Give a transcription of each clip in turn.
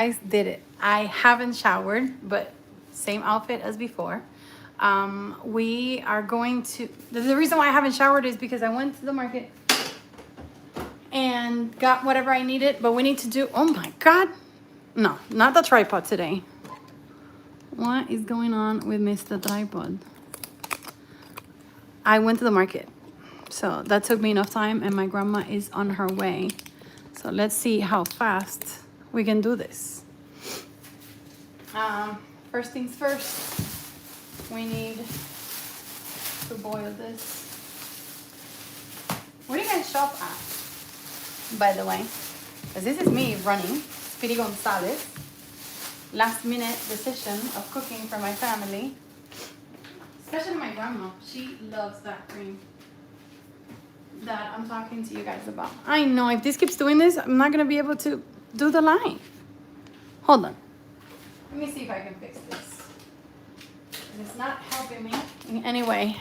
Guys, did it. I haven't showered, but same outfit as before. We are going to, the reason why I haven't showered is because I went to the market and got whatever I needed, but we need to do, oh my God. No, not the tripod today. What is going on with Mr. Tripod? I went to the market, so that took me enough time, and my grandma is on her way. So let's see how fast we can do this. First things first, we need to boil this. Where do you guys shop at, by the way? Because this is me running, Speedy Gonzalez. Last minute decision of cooking for my family. Especially my grandma. She loves that cream that I'm talking to you guys about. I know, if this keeps doing this, I'm not going to be able to do the line. Hold on. Let me see if I can fix this. It's not helping me in any way.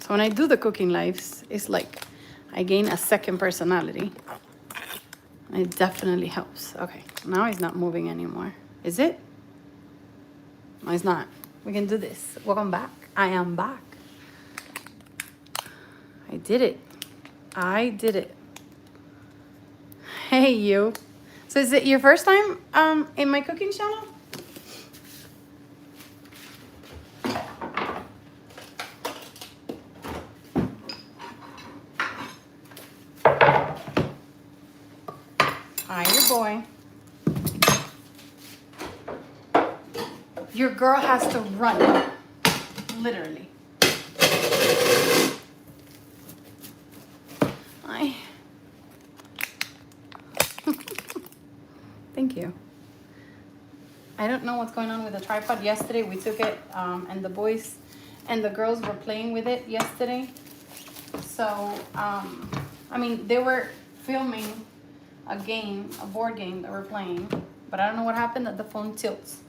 So when I do the cooking lives, it's like I gain a second personality. It definitely helps. Okay, now it's not moving anymore. Is it? No, it's not. We can do this. Welcome back. I am back. I did it. I did it. Hey, you. So is it your first time in my cooking channel? Hi, your boy. Your girl has to run, literally. Thank you. I don't know what's going on with the tripod. Yesterday we took it, and the boys and the girls were playing with it yesterday. So, I mean, they were filming a game, a board game that we're playing, but I don't know what happened that the phone tilts.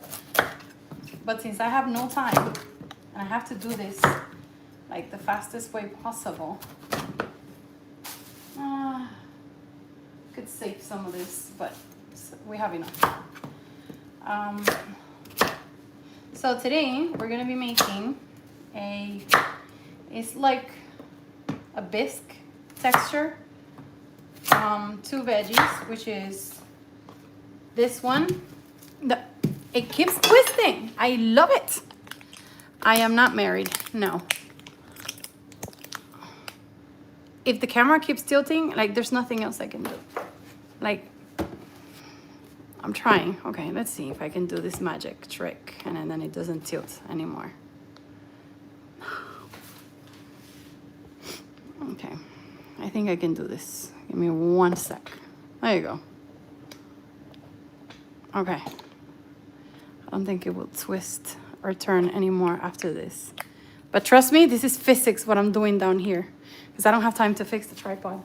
But since I have no time and I have to do this like the fastest way possible, could save some of this, but we have enough. So today we're gonna be making it's like a bisque texture. 2 veggies, which is this one. It keeps twisting. I love it. I am not married, no. If the camera keeps tilting, like there's nothing else I can do. Like, I'm trying. Okay, let's see if I can do this magic trick and then it doesn't tilt anymore. Okay, I think I can do this. Give me 1 sec. There you go. Okay. I don't think it will twist or turn anymore after this. But trust me, this is physics what I'm doing down here, because I don't have time to fix the tripod.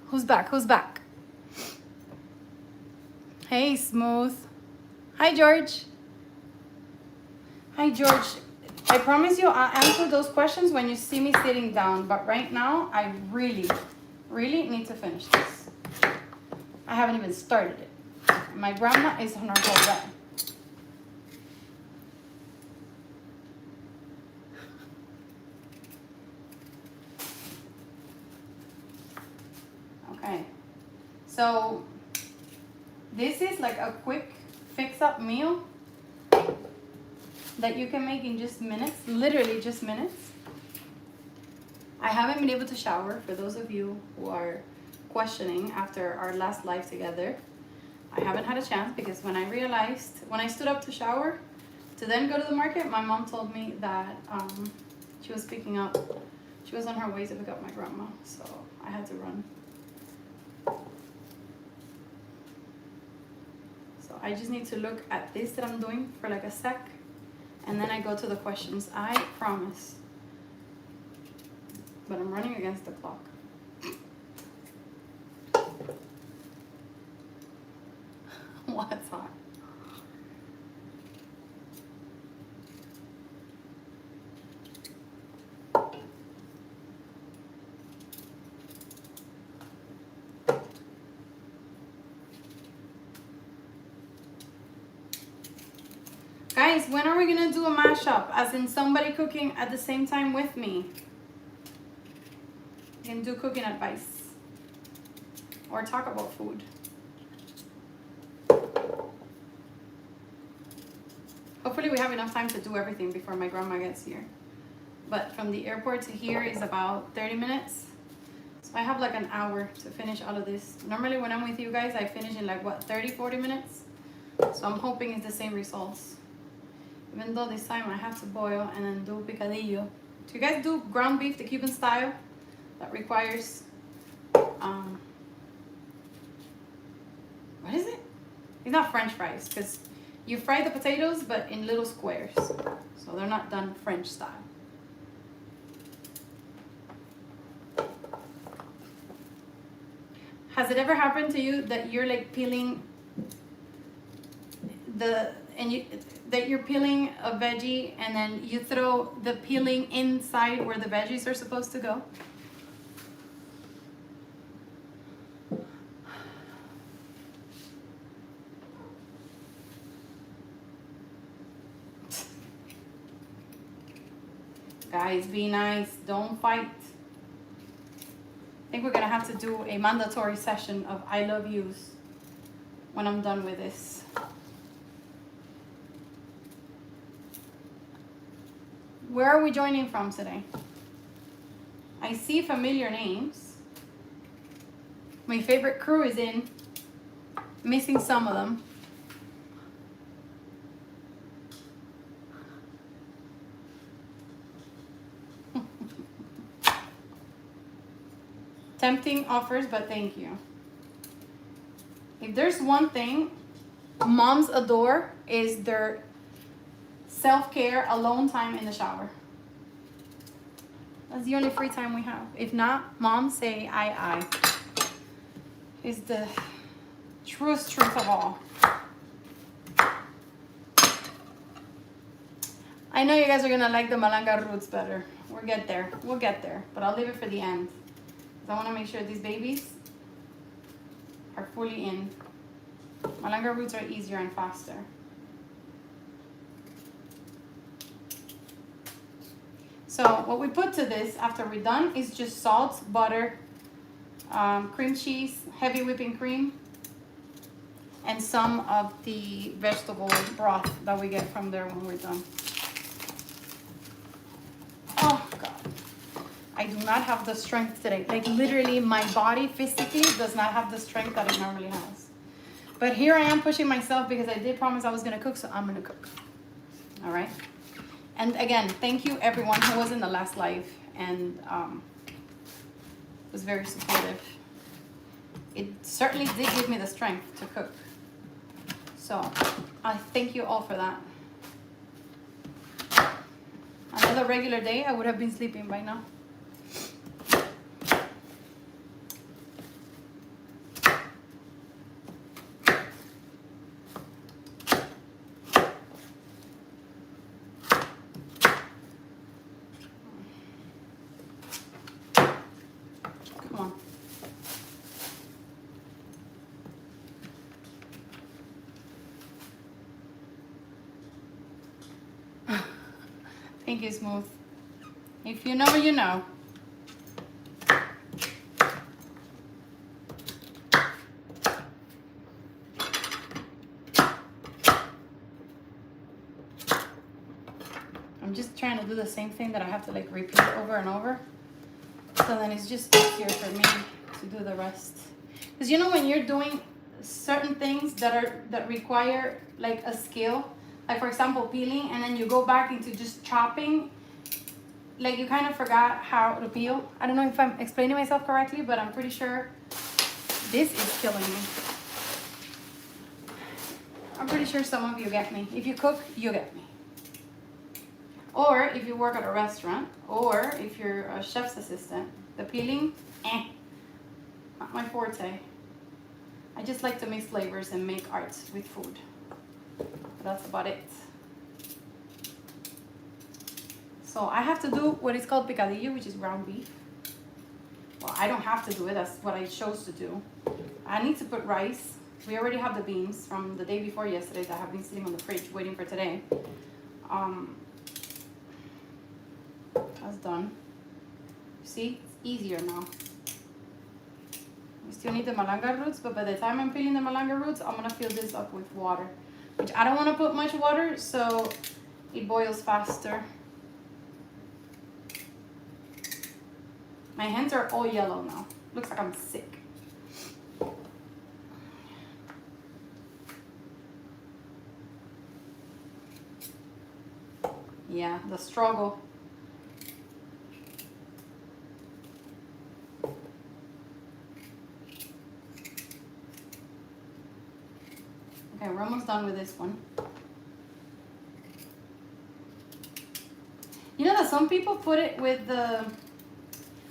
Who's back? Who's back? Hey, Smooth. Hi, George. Hi, George. I promise you I'll answer those questions when you see me sitting down. But right now, I really, really need to finish this. I haven't even started it. My grandma is on her whole way. Okay. So this is like a quick fix-up meal that you can make in just minutes, literally just minutes. I haven't been able to shower, for those of you who are questioning after our last live together. I haven't had a chance because when I stood up to shower to then go to the market, my mom told me that she was picking up, she was on her way to pick up my grandma, so I had to run. So I just need to look at this that I'm doing for like a sec, and then I go to the questions, I promise. But I'm running against the clock. What's hot? Guys, when are we gonna do a mashup? As in somebody cooking at the same time with me. You can do cooking advice. Or talk about food. Hopefully we have enough time to do everything before my grandma gets here. But from the airport to here is about 30 minutes. So I have like an hour to finish all of this. Normally when I'm with you guys, I finish in like what, 30, 40 minutes? So I'm hoping it's the same results. Even though this time I have to boil and then do picadillo. Do you guys do ground beef the Cuban style? That requires, what is it? It's not French fries, because you fry the potatoes, but in little squares. So they're not done French style. Has it ever happened to you that you're like peeling that you're peeling a veggie and then you throw the peeling inside where the veggies are supposed to go? Guys, be nice, don't fight. I think we're gonna have to do a mandatory session of I love yous when I'm done with this. Where are we joining from today? I see familiar names. My favorite crew is in. Missing some of them. Tempting offers, but thank you. If there's one thing moms adore is their self-care, alone time in the shower. That's the only free time we have. If not, moms say aye. It's the truest truth of all. I know you guys are gonna like the malanga roots better. We'll get there, but I'll leave it for the end. I want to make sure these babies are fully in. Malanga roots are easier and faster. So what we put to this after we're done is just salt, butter, cream cheese, heavy whipping cream, and some of the vegetable broth that we get from there when we're done. Oh God. I do not have the strength today. Like literally my body physically does not have the strength that it normally has. But here I am pushing myself because I did promise I was gonna cook, so I'm gonna cook. All right. And again, thank you everyone who was in the last live and was very supportive. It certainly did give me the strength to cook. So I thank you all for that. Another regular day, I would have been sleeping by now. Thank you, Smooth. If you know, you know. I'm just trying to do the same thing that I have to like repeat over and over. So then it's just easier for me to do the rest. Because you know when you're doing certain things that require like a skill, like for example peeling, and then you go back into just chopping, like you kind of forgot how to peel. I don't know if I'm explaining myself correctly, but I'm pretty sure this is killing me. I'm pretty sure some of you get me. If you cook, you get me. Or if you work at a restaurant, or if you're a chef's assistant, the peeling, not my forte. I just like to mix flavors and make art with food. That's about it. So I have to do what is called picadillo, which is ground beef. Well, I don't have to do it, that's what I chose to do. I need to put rice, We already have the beans from the day before yesterday that have been sitting on the fridge waiting for today. That's done. See, it's easier now. We still need the malanga roots, but by the time I'm peeling the malanga roots, I'm gonna fill this up with water, which I don't want to put much water so it boils faster. My hands are all yellow now. Looks like I'm sick. Yeah, the struggle. Okay, we're almost done with this one. You know that some people put it with the,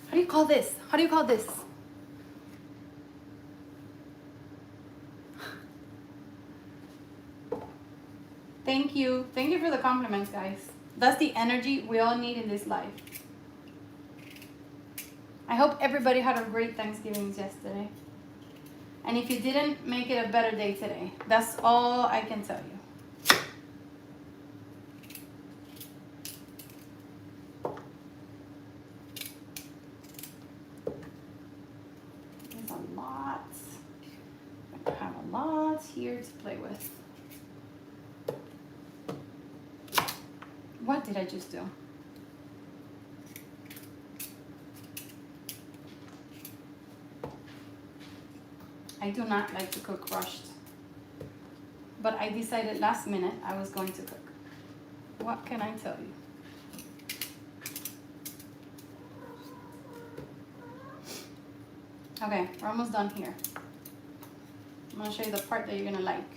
how do you call this? How do you call this? Thank you. Thank you for the compliments, guys. That's the energy we all need in this life. I hope everybody had a great Thanksgiving yesterday. And if you didn't, make it a better day today. That's all I can tell you. There's a lot. I have a lot here to play with. What did I just do? I do not like to cook rushed, but I decided last minute I was going to cook. What can I tell you? Okay, we're almost done here. I'm gonna show you the part that you're gonna like,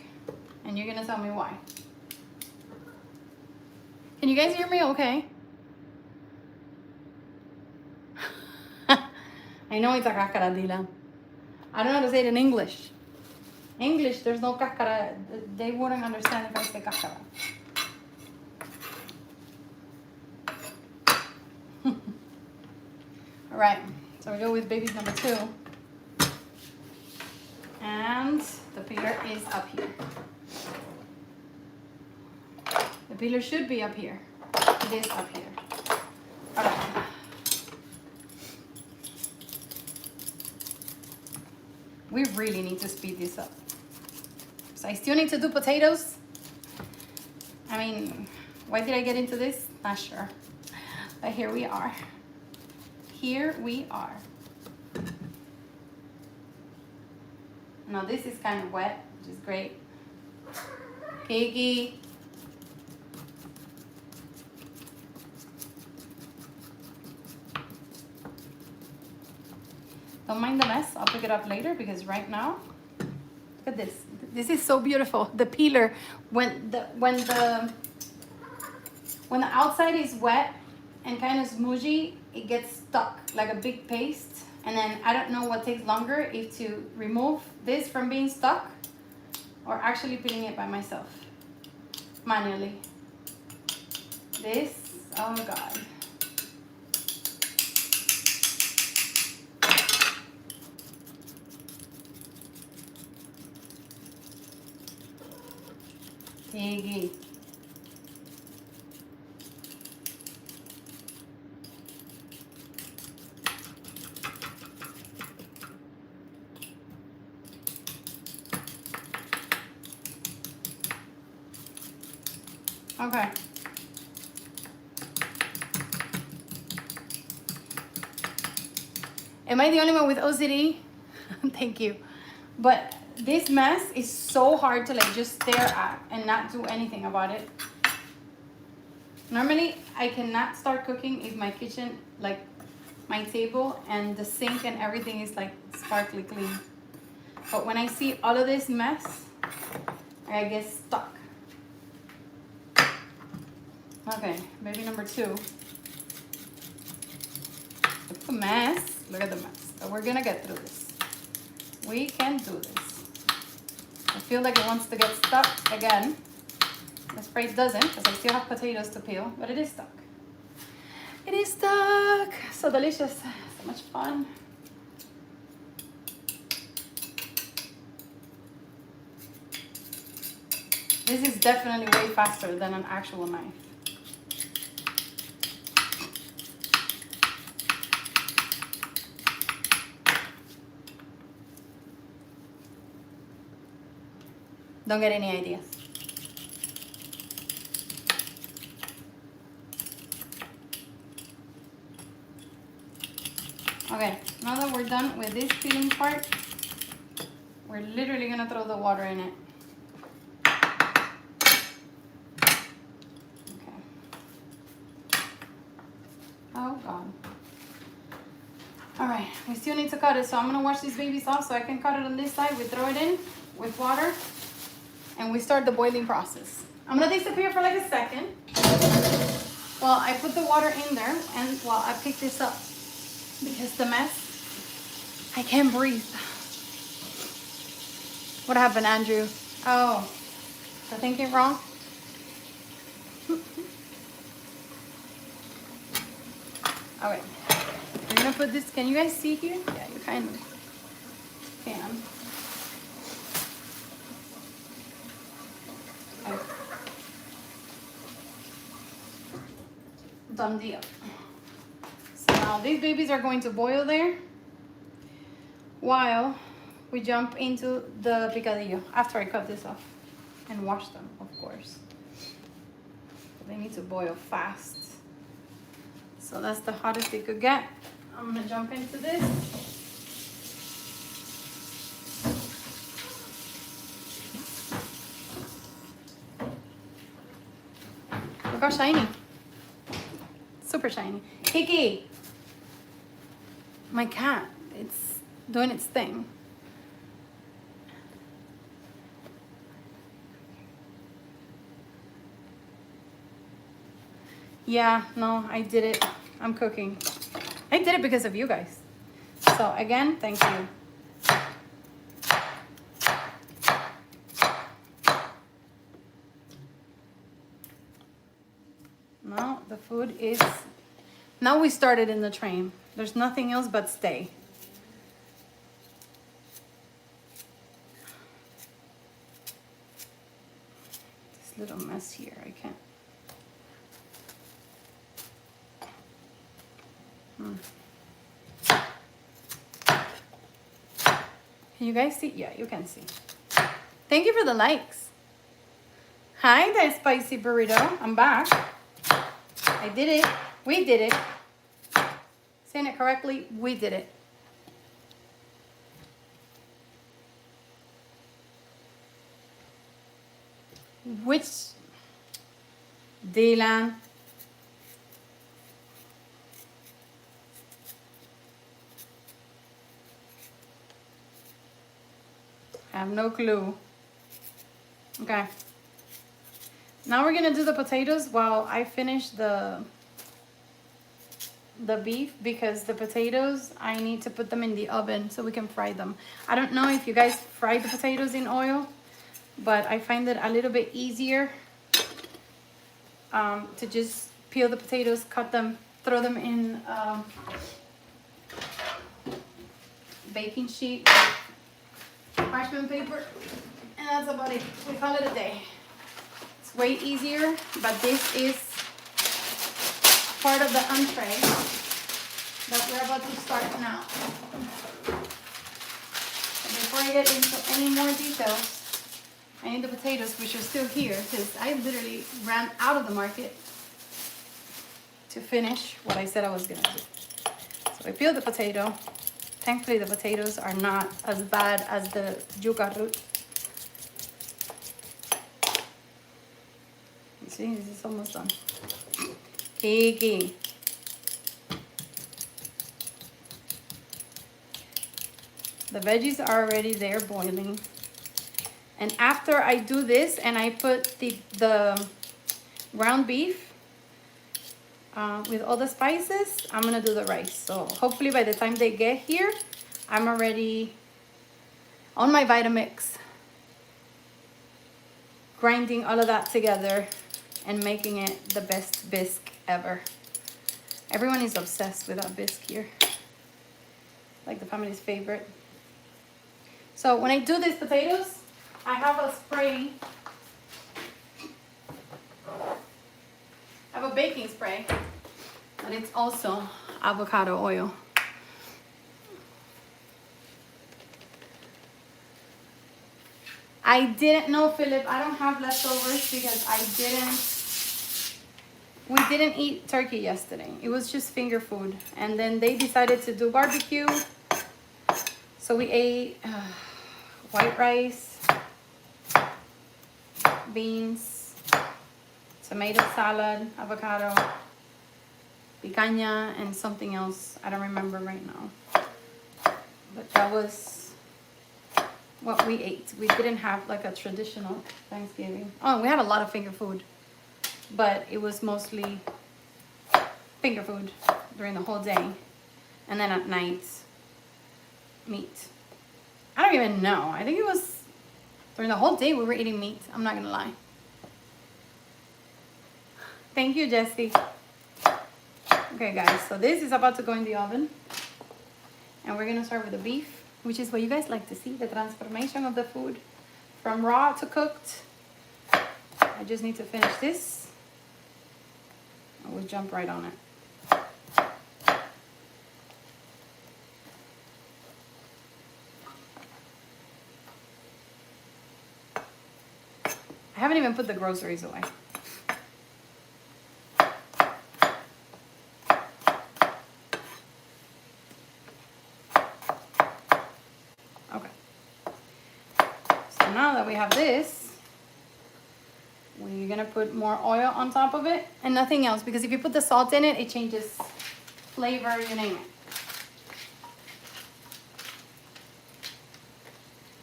and you're gonna tell me why. Can you guys hear me okay? I know it's a cáscara, Dylan. I don't know how to say it in English. English, there's no cáscara. They wouldn't understand if I say cáscara. All right, so we go with baby number 2. And the peeler is up here. The peeler should be up here. It is up here. All right. We really need to speed this up. So I still need to do potatoes. I mean, why did I get into this? Not sure. But here we are. Here we are. Now this is kind of wet, which is great. Kiki. Don't mind the mess. I'll pick it up later because right now, look at this. This is so beautiful. The peeler, when the outside is wet and kind of smudgy, it gets stuck like a big paste. And then I don't know what takes longer, if to remove this from being stuck or actually peeling it by myself manually. This, oh God. Piggy. Okay. Am I the only one with OCD? Thank you. But this mess is so hard to like just stare at and not do anything about it. Normally, I cannot start cooking if my kitchen, like my table and the sink and everything is like sparkly clean. But when I see all of this mess, I get stuck. Okay, baby number 2. It's a mess. Look at the mess. But we're gonna get through this. We can do this. I feel like it wants to get stuck again. Let's pray it doesn't, because I still have potatoes to peel, but it is stuck. It is stuck. So delicious. So much fun. This is definitely way faster than an actual knife. Don't get any ideas. Okay, now that we're done with this peeling part, we're literally gonna throw the water in it. Okay. Oh God. All right, we still need to cut it, so I'm gonna wash these babies off so I can cut it on this side. We throw it in with water, and we start the boiling process. I'm gonna disappear for like a second while I put the water in there and while I pick this up. Because the mess, I can't breathe. What happened, Andrew? Oh, I thinking wrong? All right, we're gonna put this, can you guys see here? Yeah, you kind of can. Okay. Done deal. Now these babies are going to boil there while we jump into the picadillo after I cut this off and wash them, of course. They need to boil fast. So that's the hottest they could get. I'm gonna jump into this. Look how shiny. Super shiny. Kiki! My cat, it's doing its thing. Yeah, no, I did it. I'm cooking. I did it because of you guys. So again, thank you. Now the food is, now we started in the train. There's nothing else but stay. This little mess here, I can't. Can you guys see? Yeah, you can see. Thank you for the likes. Hi there, Spicy Burrito. I'm back. I did it. We did it. Saying it correctly, we did it. Which Dylan? I have no clue. Okay. Now we're gonna do the potatoes while I finish the beef, because the potatoes, I need to put them in the oven so we can fry them. I don't know if you guys fry the potatoes in oil, but I find it a little bit easier to just peel the potatoes, cut them, throw them in baking sheet, parchment paper, and that's about it. We call it a day. It's way easier, but this is part of the entree that we're about to start now. And before I get into any more details, I need the potatoes, which are still here, because I literally ran out of the market to finish what I said I was gonna do. So I peeled the potato. Thankfully, the potatoes are not as bad as the yuca root. You see, this is almost done. Kiki. The veggies are already there boiling. And after I do this and I put the ground beef with all the spices, I'm gonna do the rice. So hopefully by the time they get here, I'm already on my Vitamix, grinding all of that together and making it the best bisque ever. Everyone is obsessed with our bisque here. Like the family's favorite. So when I do these potatoes, I have a spray I have a baking spray, but it's also avocado oil. I didn't know, Philip, I don't have leftovers because we didn't eat turkey yesterday. It was just finger food. And then they decided to do barbecue. So we ate white rice, beans, tomato salad, avocado, picanha, and something else. I don't remember right now. But that was what we ate. We didn't have like a traditional Thanksgiving. Oh, we had a lot of finger food, but it was mostly finger food during the whole day. And then at night, meat. I don't even know. I think it was during the whole day we were eating meat. I'm not gonna lie. Thank you, Jessie. Okay, guys, so this is about to go in the oven. And we're gonna start with the beef, which is what you guys like to see, the transformation of the food from raw to cooked. I just need to finish this. I will jump right on it. I haven't even put the groceries away. Okay. So now that we have this, we're gonna put more oil on top of it and nothing else, because if you put the salt in it, it changes flavor, you name it.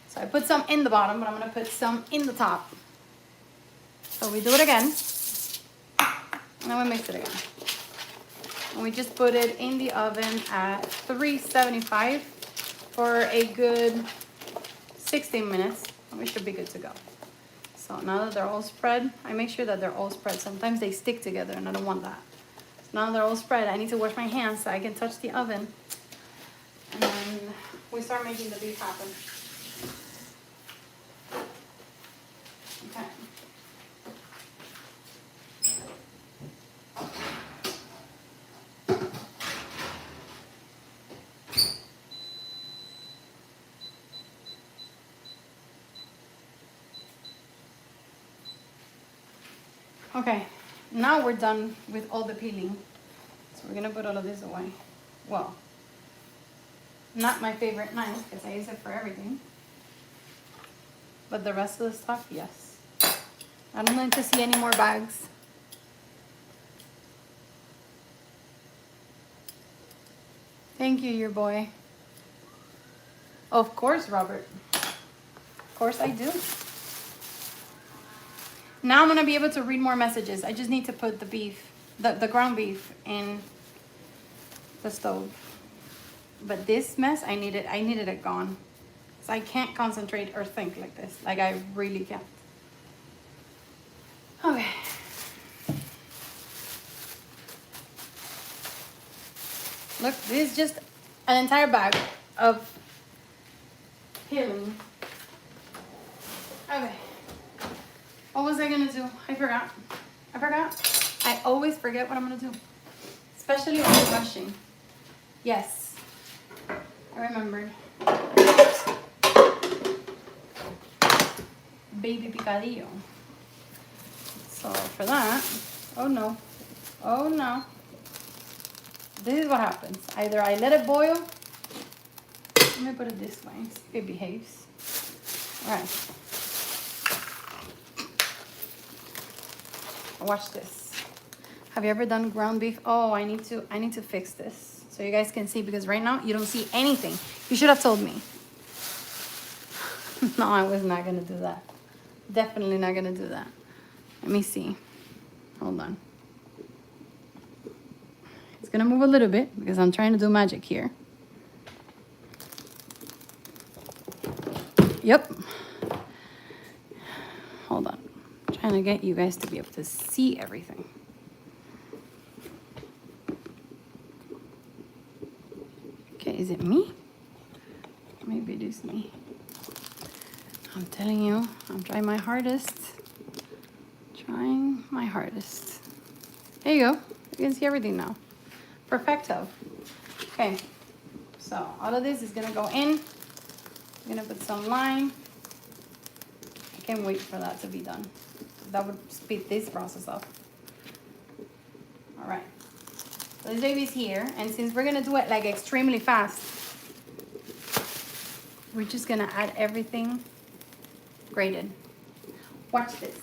So I put some in the bottom, but I'm gonna put some in the top. So we do it again, and then we mix it again. And we just put it in the oven at 375 for a good 16 minutes, and we should be good to go. So now that they're all spread, I make sure that they're all spread. Sometimes they stick together, and I don't want that. So now that they're all spread, I need to wash my hands so I can touch the oven. And then we start making the beef happen. Okay. Okay, now we're done with all the peeling. So we're gonna put all of this away. Well, not my favorite knife because I use it for everything. But the rest of the stuff, yes. I don't like to see any more bags. Thank you, your boy. Of course, Robert. Of course I do. Now I'm gonna be able to read more messages. I just need to put the beef, the ground beef in the stove. But this mess, I needed it gone. So I can't concentrate or think like this. Like I really can't. Okay. Look, this is just an entire bag of peeling. Okay. What was I gonna do? I forgot. I always forget what I'm gonna do. Especially when I'm rushing. Yes. I remembered. Baby picadillo. So for that, oh no. This is what happens. Either I let it boil. Let me put it this way, see if it behaves. All right. Watch this. Have you ever done ground beef? Oh, I need to fix this so you guys can see, because right now you don't see anything. You should have told me. No, I was not gonna do that. Definitely not gonna do that. Let me see. Hold on. It's gonna move a little bit because I'm trying to do magic here. Yep. Hold on. I'm trying to get you guys to be able to see everything. Okay, is it me? Maybe it is me. I'm telling you, I'm trying my hardest. Trying my hardest. There you go. You can see everything now. Perfecto. Okay, so all of this is gonna go in. I'm gonna put some lime. I can't wait for that to be done. That would speed this process up. All right, so this baby's here, and since we're gonna do it like extremely fast, we're just gonna add everything grated. Watch this.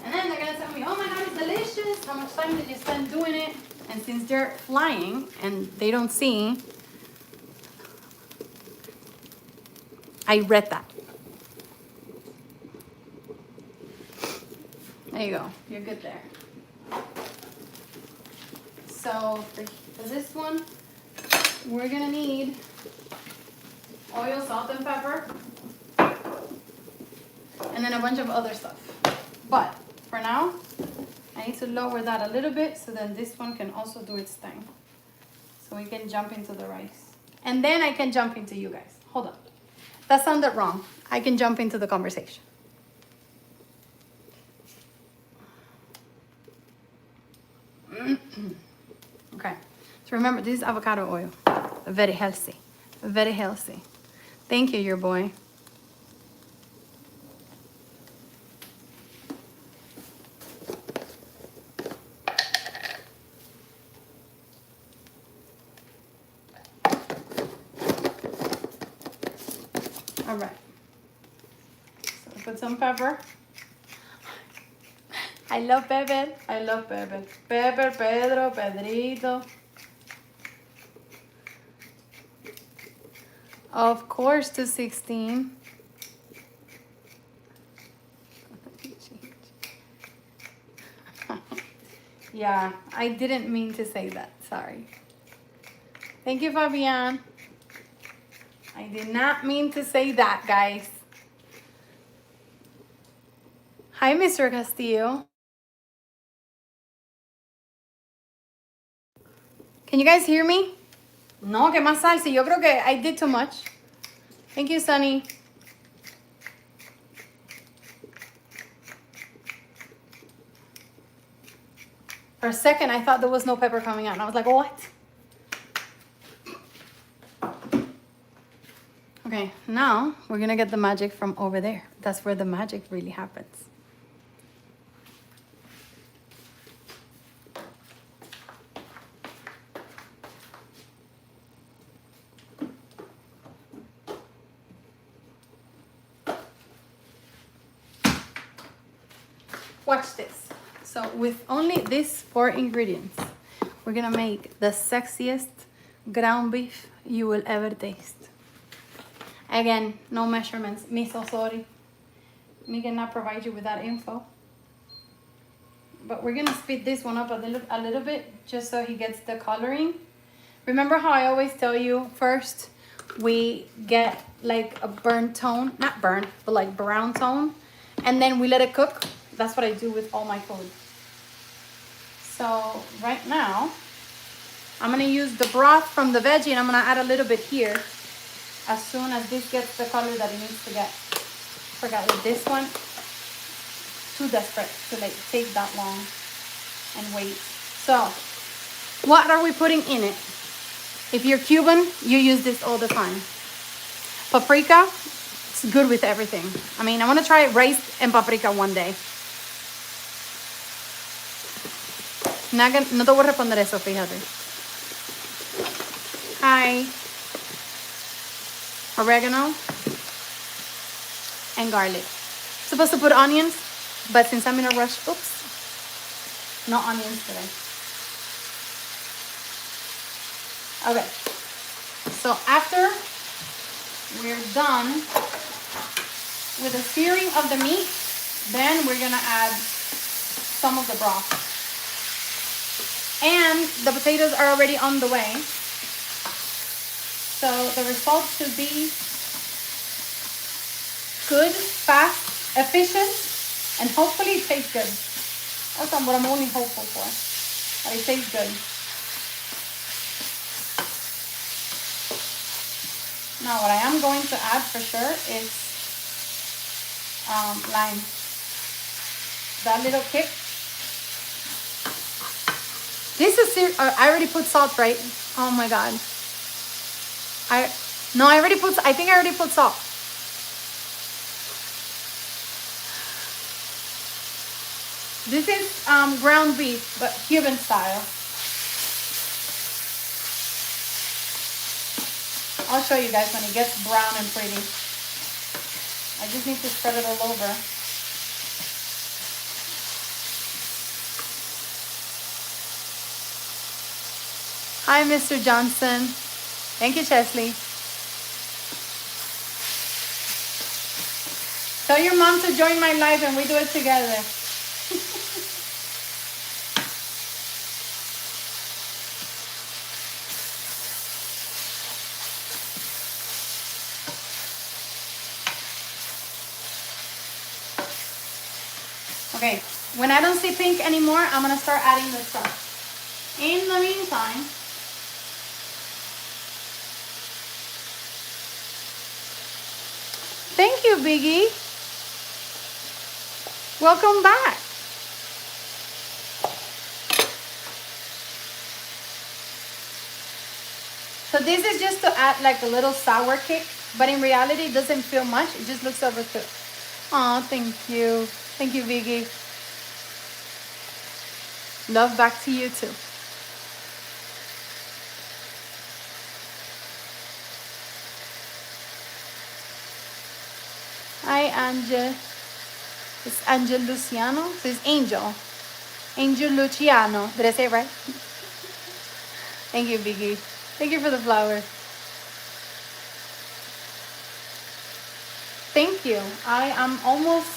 And then they're gonna tell me, oh my God, it's delicious. How much time did you spend doing it? And since they're flying and they don't see, I read that. There you go. You're good there. So for this one, we're gonna need oil, salt, and pepper, and then a bunch of other stuff. But for now, I need to lower that a little bit so then this one can also do its thing. So we can jump into the rice. And then I can jump into you guys. Hold on. That sounded wrong. I can jump into the conversation. Okay. So remember, this is avocado oil. Very healthy. Very healthy. Thank you, your boy. All right. So put some pepper. I love pepper. I love pepper. Pepper, Pedro, Pedrito. Of course, to 16. Yeah, I didn't mean to say that. Sorry. Thank you, Fabian. I did not mean to say that, guys. Hi, Mr. Castillo. Can you guys hear me? No, que más salsa. Yo creo que I did too much. Thank you, Sunny. For a second, I thought there was no pepper coming out. And I was like, what? Okay, now we're going to get the magic from over there. That's where the magic really happens. Watch this. So with only these 4 ingredients, we're gonna make the sexiest ground beef you will ever taste. Again, no measurements. Me so sorry. Me cannot provide you with that info. But we're gonna speed this one up a little bit just so he gets the coloring. Remember how I always tell you first we get like a burnt tone, not burnt, but like brown tone, and then we let it cook. That's what I do with all my food. So right now, I'm gonna use the broth from the veggie and I'm gonna add a little bit here as soon as this gets the color that it needs to get. Forgot with this one, too desperate to like take that long and wait. So what are we putting in it? If you're Cuban, you use this all the time. Paprika, it's good with everything. I mean, I wanna try rice and paprika one day. No te voy a responder eso, fíjate. Hi. Oregano and garlic. Supposed to put onions, but since I'm in a rush, oops, no onions today. Okay. So after we're done with the searing of the meat, then we're gonna add some of the broth. And the potatoes are already on the way. So the result should be good, fast, efficient, and hopefully it tastes good. That's what I'm only hopeful for, that it tastes good. Now what I am going to add for sure is lime. That little kick This is I already put salt, right? Oh my god. I think I already put salt. This is ground beef, but Cuban style. I'll show you guys when it gets brown and pretty. I just need to spread it all over. Hi, Mr. Johnson. Thank you, Chesley. Tell your mom to join my live and we do it together. Okay, when I don't see pink anymore, I'm gonna start adding the stuff. In the meantime, thank you, Biggie. Welcome back. So this is just to add like a little sour kick, but in reality it doesn't feel much. It just looks overcooked. Oh, thank you. Thank you, Biggie. Love back to you too. Hi, Angel. It's Angel Luciano. So it's Angel. Angel Luciano. Did I say it right? Thank you, Biggie. Thank you for the flowers. Thank you. I am almost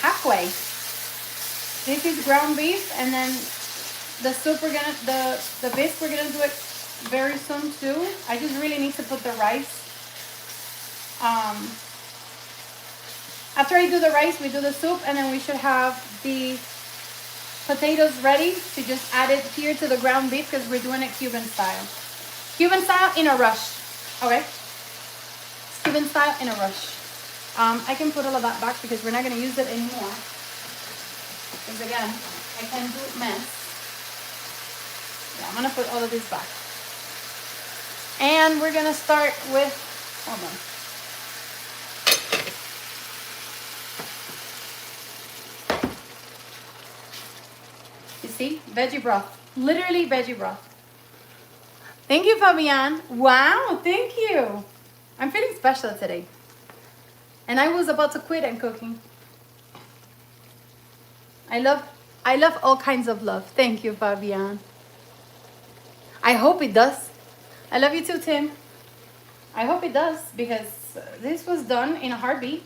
halfway. This is ground beef, and then the soup we're gonna the bisque we're gonna do it very soon too. I just really need to put the rice. After I do the rice, we do the soup, and then we should have the potatoes ready to just add it here to the ground beef because we're doing it Cuban style. Cuban style in a rush. Okay? Cuban style in a rush. I can put all of that back because we're not going to use it anymore. Because again, I can do mess. Yeah, I'm going to put all of this back. And we're going to start with, hold on. You see? Veggie broth. Literally veggie broth. Thank you, Fabian. Wow, thank you. I'm feeling special today. And I was about to quit on cooking. I love all kinds of love. Thank you, Fabian. I hope it does. I love you too, Tim. I hope it does because this was done in a heartbeat.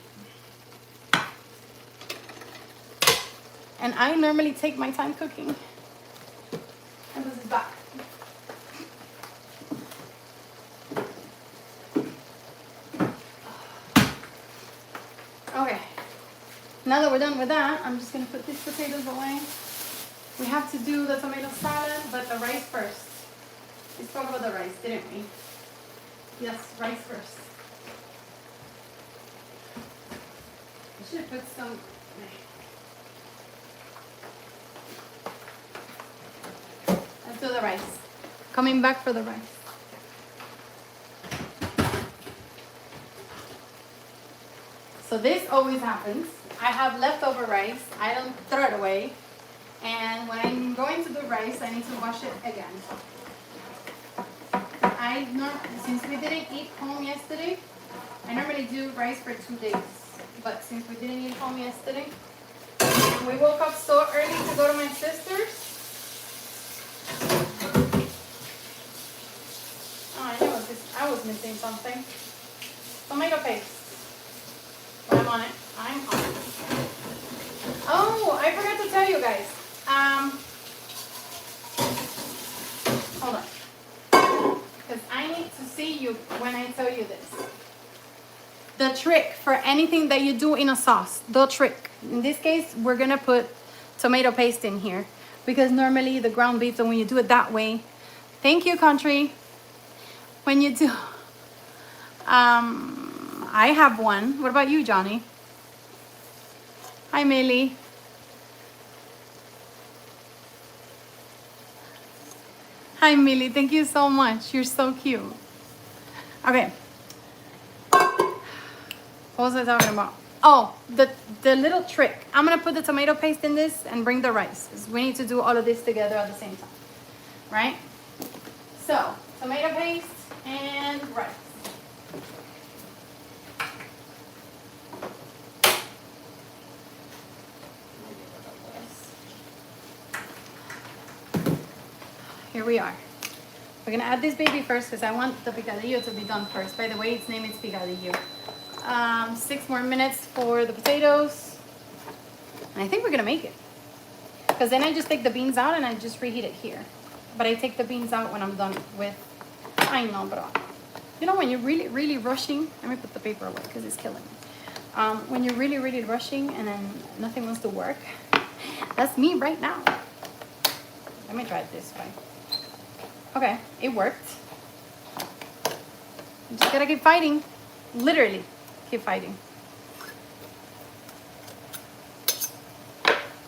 And I normally take my time cooking. And this is back. Okay. Now that we're done with that, I'm just going to put these potatoes away. We have to do the tomato salad, but the rice first. We spoke about the rice, didn't we? Yes, rice first. I should have put some... Let's do the rice. Coming back for the rice. So this always happens. I have leftover rice. I don't throw it away. And when I'm going to do rice, I need to wash it again. Since we didn't eat home yesterday, I normally do rice for 2 days. But since we didn't eat home yesterday, we woke up so early to go to my sister's. Oh, I knew I was missing something. Tomato paste. When I'm on it, I'm on it. Oh, I forgot to tell you guys. Hold on. Because I need to see you when I tell you this. The trick for anything that you do in a sauce, the trick. In this case, we're going to put tomato paste in here. Because normally the ground beef, and when you do it that way, thank you, country. When you do, I have one. What about you, Johnny? Hi, Millie. Hi, Millie. Thank you so much. You're so cute. Okay. What was I talking about? Oh, the little trick. I'm gonna put the tomato paste in this and bring the rice. 'Cause we need to do all of this together at the same time, right? So, tomato paste and rice. Here we are. We're gonna add this baby first because I want the picadillo to be done first. By the way, its name is picadillo. 6 more minutes for the potatoes. And I think we're gonna make it. Because then I just take the beans out and I just reheat it here. But I take the beans out when I'm done with, I know, bro. You know when you're really, really rushing, let me put the paper away because it's killing me. When you're really, really rushing and then nothing wants to work, that's me right now. Let me try it this way. Okay, it worked. You just gotta keep fighting. Literally, keep fighting.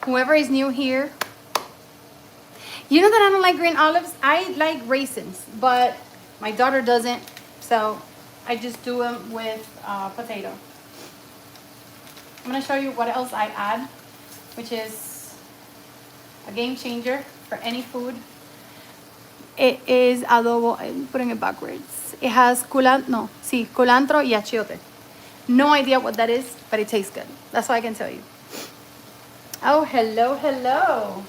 Whoever is new here, you know that I don't like green olives. I like raisins, but my daughter doesn't, so I just do them with potato. I'm gonna show you what else I add, which is a game changer for any food. It is adobo. I'm putting it backwards. It has culantro y achiote. No idea what that is, but it tastes good. That's all I can tell you. Oh, hello, hello.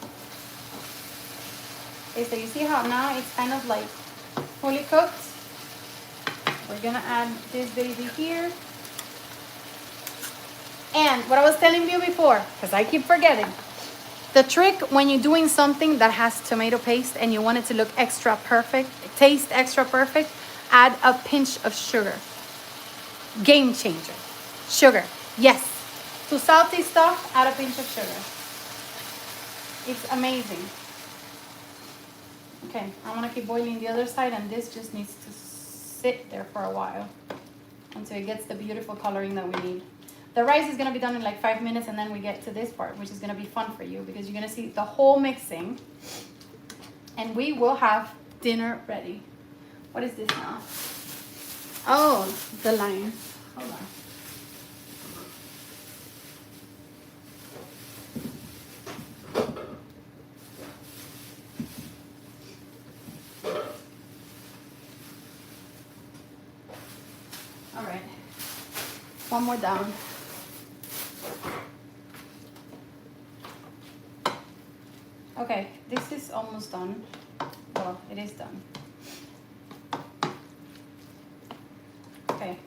Okay, so you see how now it's kind of like fully cooked. We're gonna add this baby here. And what I was telling you before, because I keep forgetting, the trick when you're doing something that has tomato paste and you want it to look extra perfect, taste extra perfect, add a pinch of sugar. Game changer. Sugar, yes. To salty stuff, add a pinch of sugar. It's amazing. Okay, I'm gonna keep boiling the other side and this just needs to sit there for a while until it gets the beautiful coloring that we need. The rice is gonna be done in like 5 minutes and then we get to this part, which is gonna be fun for you because you're gonna see the whole mixing and we will have dinner ready. What is this now? Oh, the line. Hold on. All right, one more down. Okay, this is almost done. Well, it is done. Okay,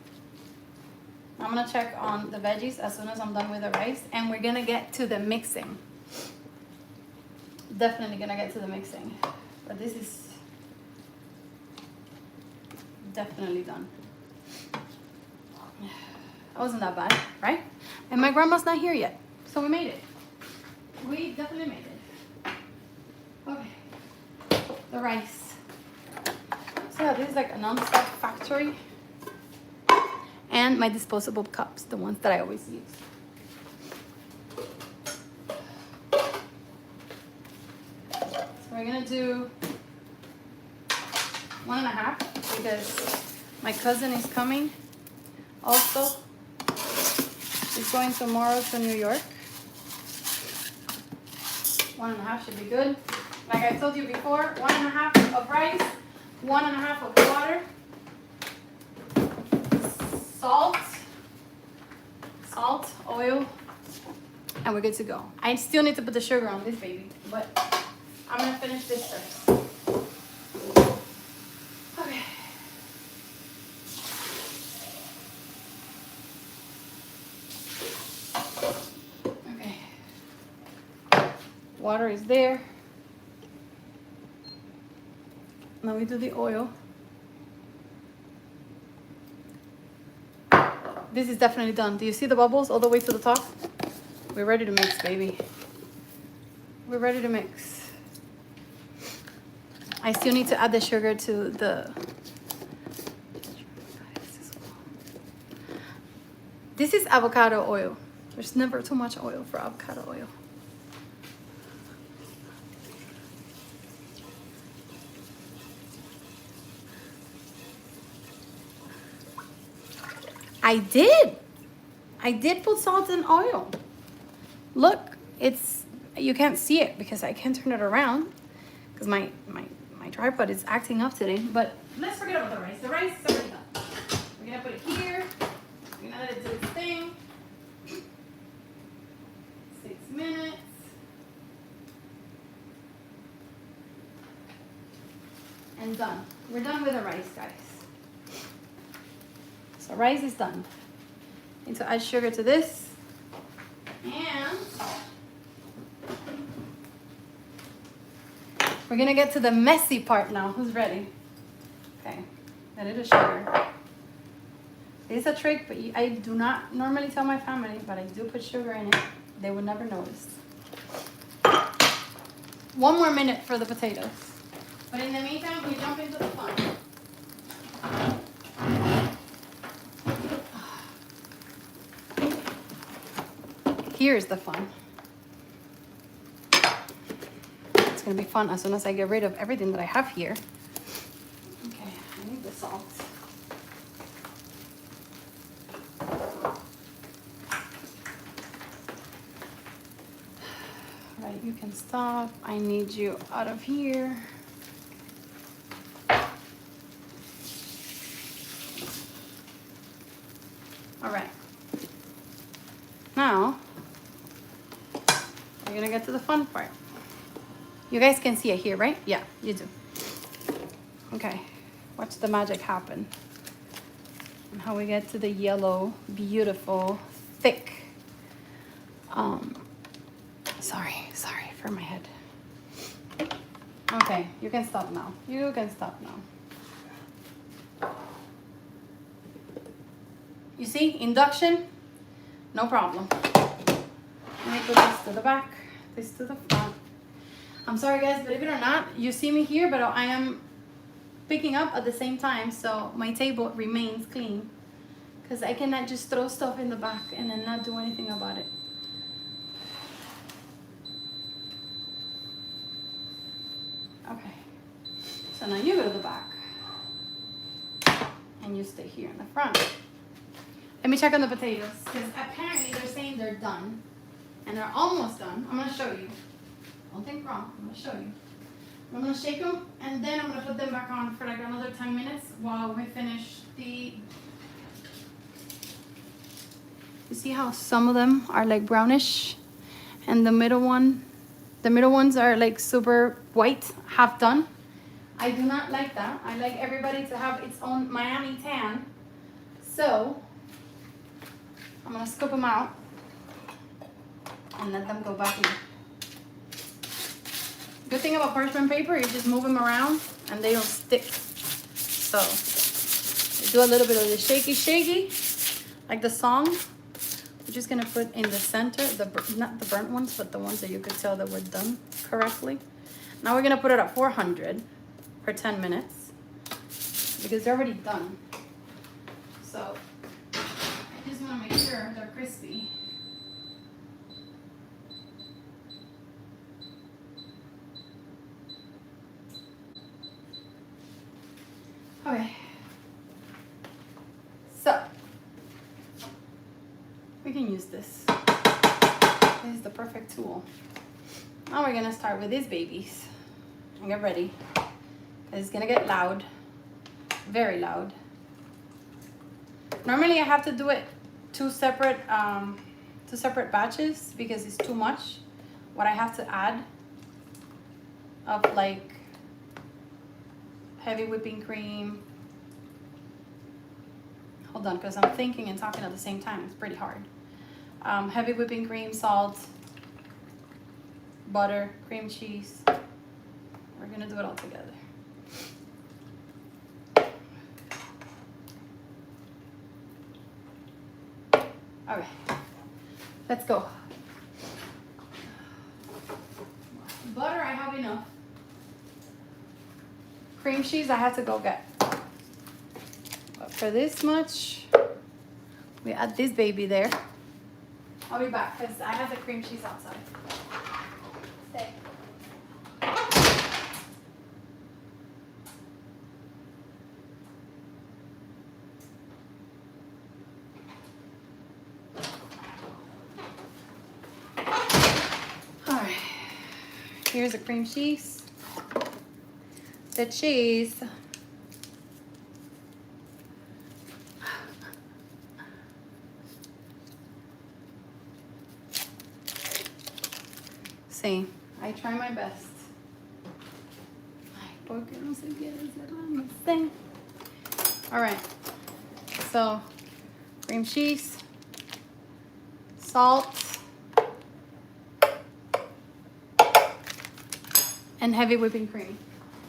I'm gonna check on the veggies as soon as I'm done with the rice, and we're gonna get to the mixing. Definitely gonna get to the mixing, but this is definitely done. It wasn't that bad, right? And my grandma's not here yet, so we made it. We definitely made it. Okay, the rice. So yeah, this is like a non-stop factory. And my disposable cups, the ones that I always use. So we're gonna do 1.5 because my cousin is coming also. She's going tomorrow to New York. 1.5 should be good. Like I told you before, 1.5 of rice, 1.5 of water, salt, oil, and we're good to go. I still need to put the sugar on this baby, but I'm gonna finish this first. Okay. Water is there. Now we do the oil. This is definitely done. Do you see the bubbles all the way to the top? We're ready to mix, baby. We're ready to mix. I still need to add the sugar to the... This is avocado oil. There's never too much oil for avocado oil. I did put salt and oil. Look, you can't see it because I can't turn it around because my tripod is acting up today. But let's forget about the rice. The rice is already done. We're gonna put it here. We're gonna let it do its thing. 6 minutes. And done. We're done with the rice, guys. So rice is done. Need to add sugar to this. And we're gonna get to the messy part now. Who's ready? Okay, a little sugar. It's a trick, but I do not normally tell my family, but I do put sugar in it. They would never notice. 1 more minute for the potatoes. But in the meantime, we jump into the fun. Here's the fun. It's gonna be fun as soon as I get rid of everything that I have here. Okay, I need the salt. Right, you can stop. I need you out of here. All right. Now, we're gonna get to the fun part. You guys can see it here, right? Yeah, you do. Okay, watch the magic happen. And how we get to the yellow, beautiful, thick. Sorry for my head. Okay, you can stop now. You can stop now. You see, induction, no problem. Let me put this to the back, this to the front. I'm sorry guys, believe it or not, you see me here, but I am picking up at the same time, so my table remains clean. Because I cannot just throw stuff in the back and then not do anything about it. Okay, so now you go to the back. And you stay here in the front. Let me check on the potatoes, because apparently they're saying they're done. And they're almost done. I'm going to show you. Don't think wrong. I'm going to show you. I'm going to shake them, and then I'm going to put them back on for like another 10 minutes while we finish the... You see how some of them are like brownish? And the middle ones are like super white, half done. I do not like that. I like everybody to have its own Miami tan. So, I'm going to scoop them out and let them go back in. Good thing about parchment paper, you just move them around and they don't stick. So, you do a little bit of the shaky, like the song. We're just gonna put in the center, not the burnt ones, but the ones that you could tell that were done correctly. Now we're gonna put it at 400 for 10 minutes because they're already done. So, I just wanna make sure they're crispy. Okay, so we can use this. This is the perfect tool. Now we're gonna start with these babies. And get ready. It's gonna get loud, very loud. Normally I have to do it two separate batches because it's too much what I have to add of like heavy whipping cream. Hold on, because I'm thinking and talking at the same time. It's pretty hard. Heavy whipping cream, salt, butter, cream cheese. We're gonna do it all together. Okay, let's go. Butter, I have enough. Cream cheese, I have to go get. But for this much, we add this baby there. I'll be back because I have the cream cheese outside. Stay. Here's the cream cheese. The cheese. See, I try my best. All right, so cream cheese, salt, and heavy whipping cream.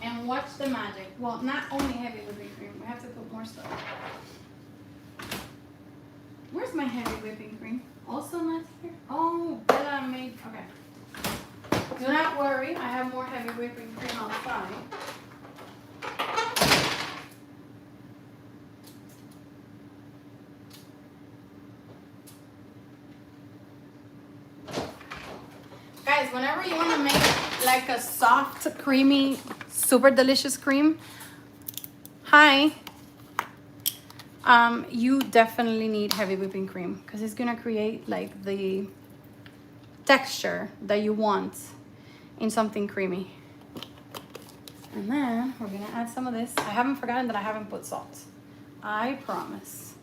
And watch the magic. Well, not only heavy whipping cream, we have to put more stuff. Where's my heavy whipping cream? Also not here? Oh, Bella made, okay. Do not worry, I have more heavy whipping cream on the side. Guys, whenever you want to make like a soft, creamy, super delicious cream, you definitely need heavy whipping cream because it's gonna create like the texture that you want in something creamy. And then we're gonna add some of this. I haven't forgotten that I haven't put salt. I promise.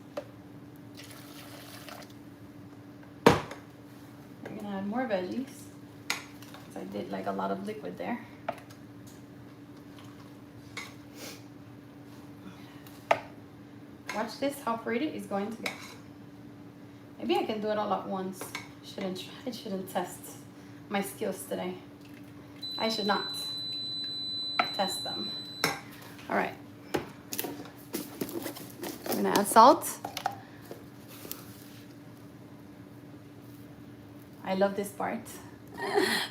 We're gonna add more veggies. I did like a lot of liquid there. Watch this, how pretty it's going to get. Maybe I can do it all at once. I shouldn't test my skills today. I should not test them. All right. I'm gonna add salt. I love this part.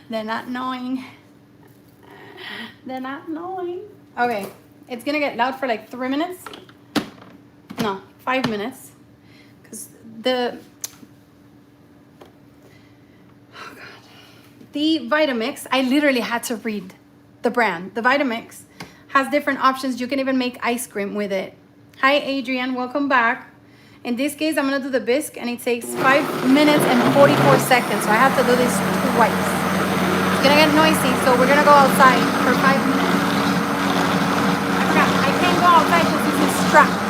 They're not knowing. They're not knowing. Okay, it's gonna get loud for like 3 minutes. No, 5 minutes. Because the Vitamix, I literally had to read the brand. The Vitamix has different options. You can even make ice cream with it. Hi, Adrian, welcome back. In this case, I'm gonna do the bisque and it takes 5 minutes and 44 seconds. So I have to do this twice. It's gonna get noisy, so we're gonna go outside for 5 minutes. I forgot, I can't go outside because this is strapped.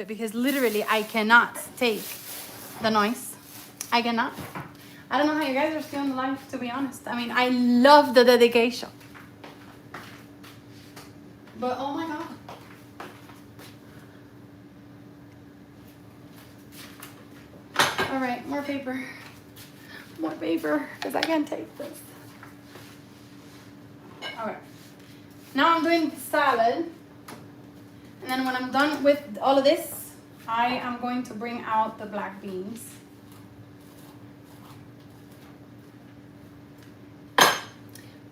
it because literally I cannot take the noise. I cannot. I don't know how you guys are still in life, to be honest. I mean, I love the dedication. But oh my God. All right, more paper. More paper, because I can't take this. All right. Now I'm doing salad. And then when I'm done with all of this, I am going to bring out the black beans.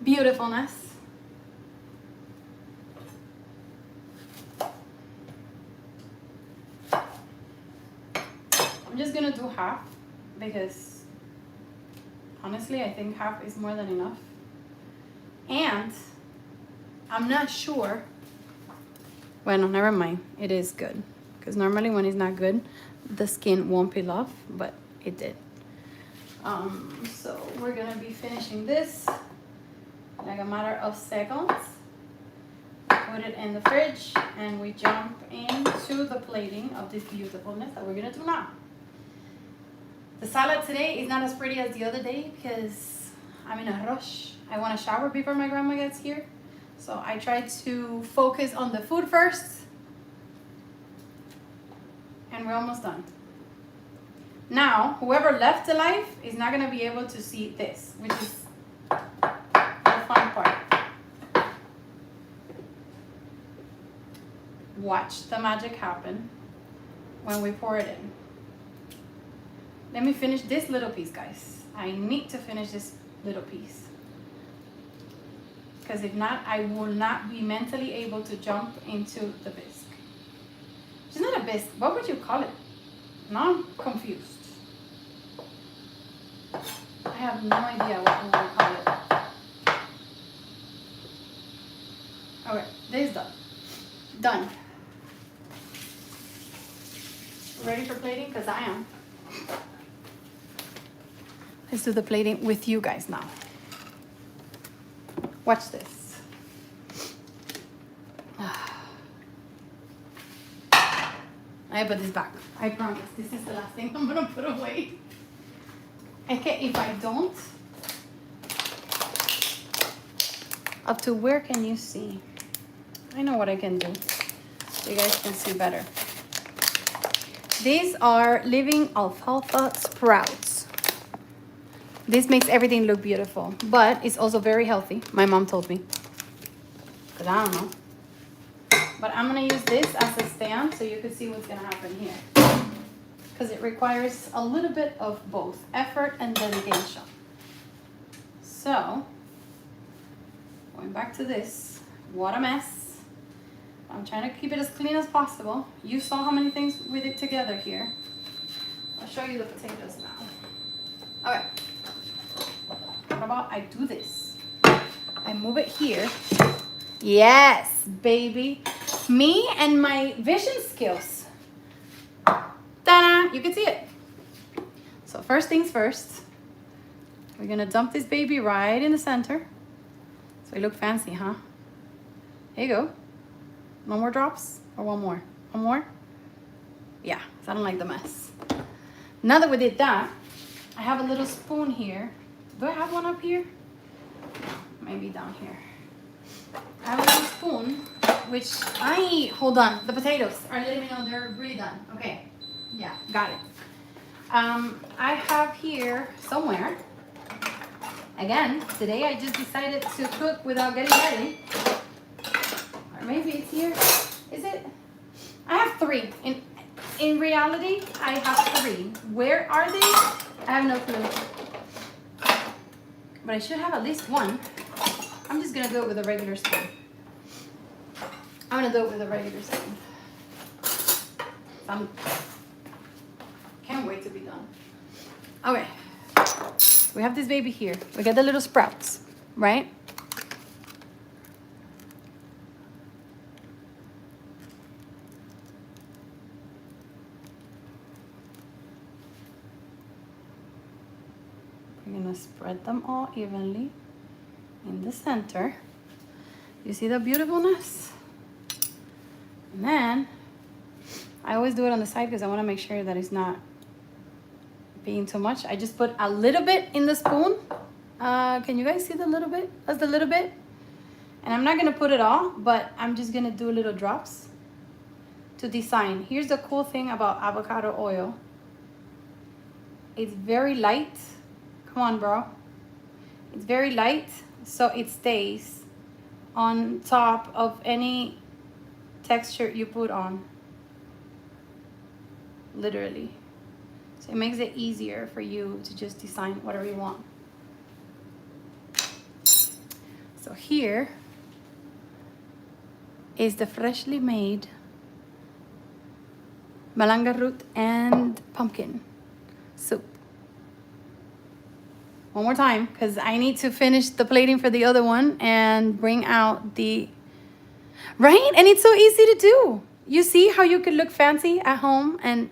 Beautifulness. I'm just gonna do half because honestly, I think half is more than enough. And I'm not sure. Well, no, never mind. It is good. Because normally when it's not good, the skin won't peel off, but it did. So we're gonna be finishing this like a matter of seconds. Put it in the fridge and we jump into the plating of this beautifulness that we're gonna do now. The salad today is not as pretty as the other day because I'm in a rush. I want to shower before my grandma gets here. So I try to focus on the food first. And we're almost done. Now, whoever left alive is not going to be able to see this, which is the fun part. Watch the magic happen when we pour it in. Let me finish this little piece, guys. I need to finish this little piece. Because if not, I will not be mentally able to jump into the bisque. It's not a bisque. What would you call it? Now I'm confused. I have no idea what we would call it. Okay, this is done. Done. Ready for plating? Because I am. Let's do the plating with you guys now. Watch this. I put this back. I promise. This is the last thing I'm gonna put away. Okay, if I don't, up to where can you see? I know what I can do. So you guys can see better. These are living alfalfa sprouts. This makes everything look beautiful, but it's also very healthy. My mom told me, because I don't know. But I'm gonna use this as a stand so you can see what's gonna happen here. Because it requires a little bit of both effort and dedication. So, going back to this, what a mess. I'm trying to keep it as clean as possible. You saw how many things we did together here. I'll show you the potatoes now. Okay. What about I do this? I move it here. Yes, baby. Me and my vision skills. Ta-da! You can see it. So first things first. We're gonna dump this baby right in the center. So we look fancy, huh? Here you go. No more drops or one more? One more? Yeah, because I don't like the mess. Now that we did that, I have a little spoon here. Do I have one up here? Maybe down here. I have a little spoon, which hold on, the potatoes are letting me know they're really done. Okay, yeah, got it. I have here somewhere, again, today I just decided to cook without getting ready. Or maybe it's here, is it? I have three. In reality, I have three. Where are they? I have no clue. But I should have at least one. I'm just gonna do it with a regular spoon. I'm gonna do it with a regular spoon. Can't wait to be done. Okay. We have this baby here. We got the little sprouts, right? We're gonna spread them all evenly in the center. You see the beautifulness? And then I always do it on the side because I want to make sure that it's not being too much. I just put a little bit in the spoon. Can you guys see the little bit? That's the little bit. And I'm not going to put it all, but I'm just going to do little drops to design. Here's the cool thing about avocado oil. It's very light. Come on, bro. It's very light, so it stays on top of any texture you put on. Literally. So it makes it easier for you to just design whatever you want. So here is the freshly made malanga root and pumpkin soup. One more time, because I need to finish the plating for the other one and bring out the, right? And it's so easy to do. You see how you could look fancy at home and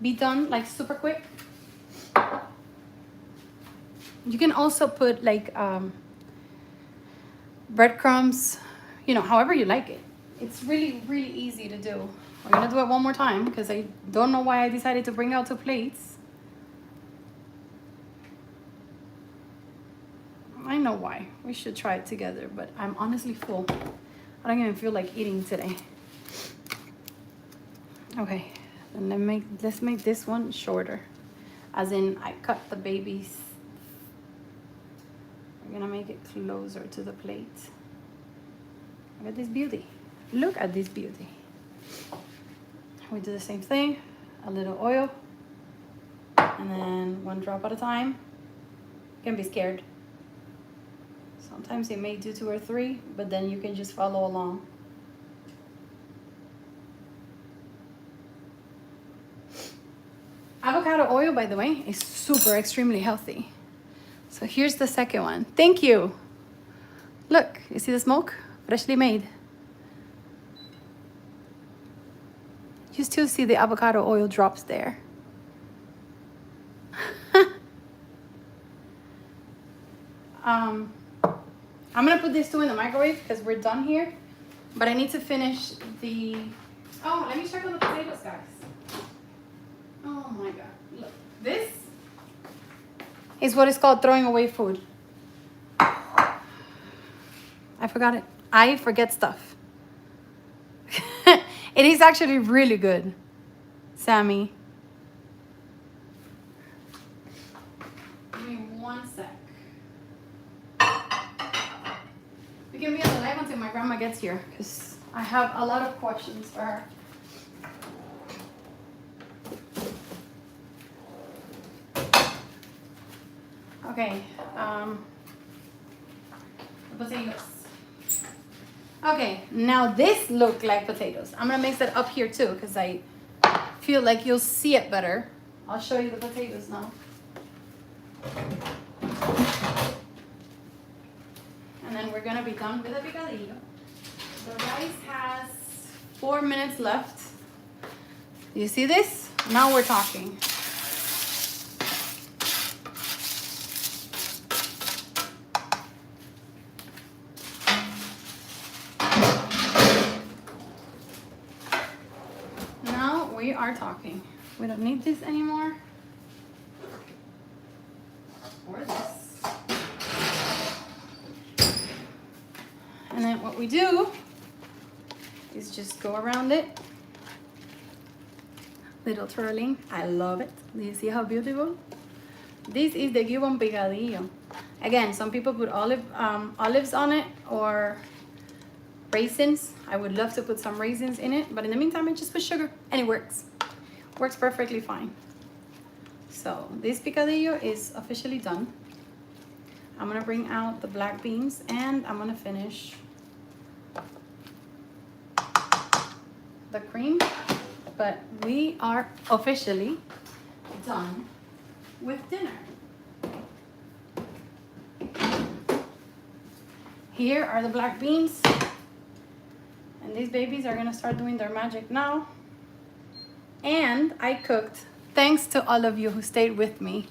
be done like super quick? You can also put like breadcrumbs, you know, however you like it. It's really, really easy to do. We're gonna do it one more time because I don't know why I decided to bring out 2 plates. I know why. We should try it together, but I'm honestly full. I don't even feel like eating today. Okay, and let's make this one shorter. As in, I cut the babies. We're gonna make it closer to the plate. Look at this beauty. Look at this beauty. We do the same thing. A little oil. And then 1 drop at a time. You can be scared. Sometimes it may do 2 or 3, but then you can just follow along. Avocado oil, by the way, is super extremely healthy. So here's the second one. Thank you. Look, you see the smoke? Freshly made. You still see the avocado oil drops there. I'm gonna put these 2 in the microwave because we're done here. But I need to finish the... Oh, let me check on the potatoes, guys. Oh my God, look. This is what is called throwing away food. I forgot it. I forget stuff. It is actually really good, Sammy. Give me 1 sec. We can be on the live until my grandma gets here because I have a lot of questions for her. Okay, potatoes. Okay, now this look like potatoes. I'm gonna mix that up here too because I feel like you'll see it better. I'll show you the potatoes now. And then we're gonna be done with the picadillo. The rice has 4 minutes left. You see this? Now we're talking. We are talking. We don't need this anymore. Or this. And then what we do is just go around it. Little twirling. I love it. Do you see how beautiful? This is the Cuban picadillo. Again, some people put olives on it or raisins. I would love to put some raisins in it, but in the meantime, I just put sugar and it works. Works perfectly fine. So this picadillo is officially done. I'm gonna bring out the black beans and I'm gonna finish the cream, but we are officially done with dinner. Here are the black beans. And these babies are gonna start doing their magic now. And I cooked, thanks to all of you who stayed with me.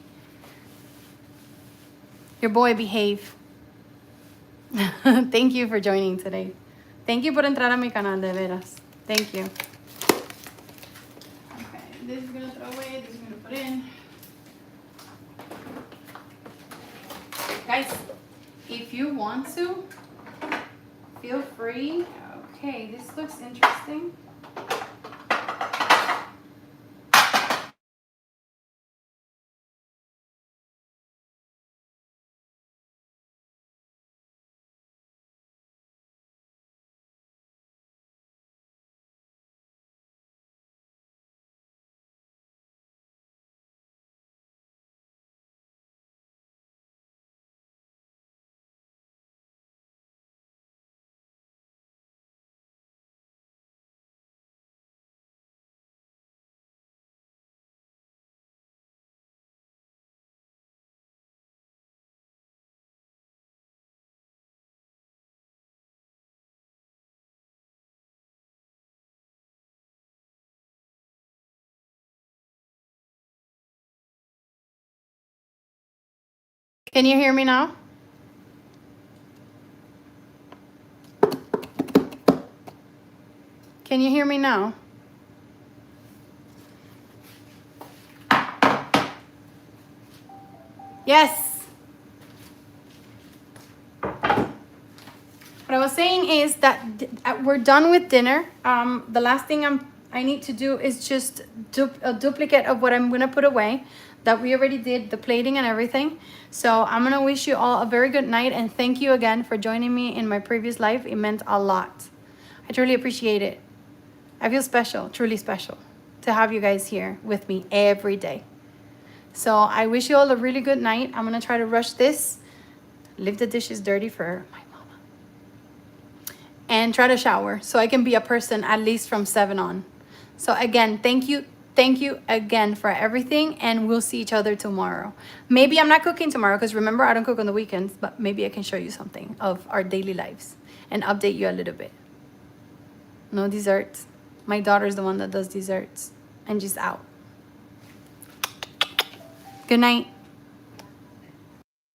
Your boy behave. Thank you for joining today. Thank you por entrar a mi canal, de veras. Thank you. This is gonna throw away, this is gonna put in. Guys, if you want to, feel free. Okay, this looks interesting. Can you hear me now? Can you hear me now? Yes. What I was saying is that we're done with dinner. The last thing I need to do is just a duplicate of what I'm gonna put away. That we already did the plating and everything. So I'm gonna wish you all a very good night and thank you again for joining me in my previous life. It meant a lot. I truly appreciate it. I feel special, truly special, to have you guys here with me every day. So I wish you all a really good night. I'm gonna try to rush this, leave the dishes dirty for my mama, and try to shower so I can be a person at least from 7 on. So again, thank you again for everything, and we'll see each other tomorrow. Maybe I'm not cooking tomorrow because remember, I don't cook on the weekends, but maybe I can show you something of our daily lives and update you a little bit. No desserts. My daughter's the one that does desserts, and she's out. Good night.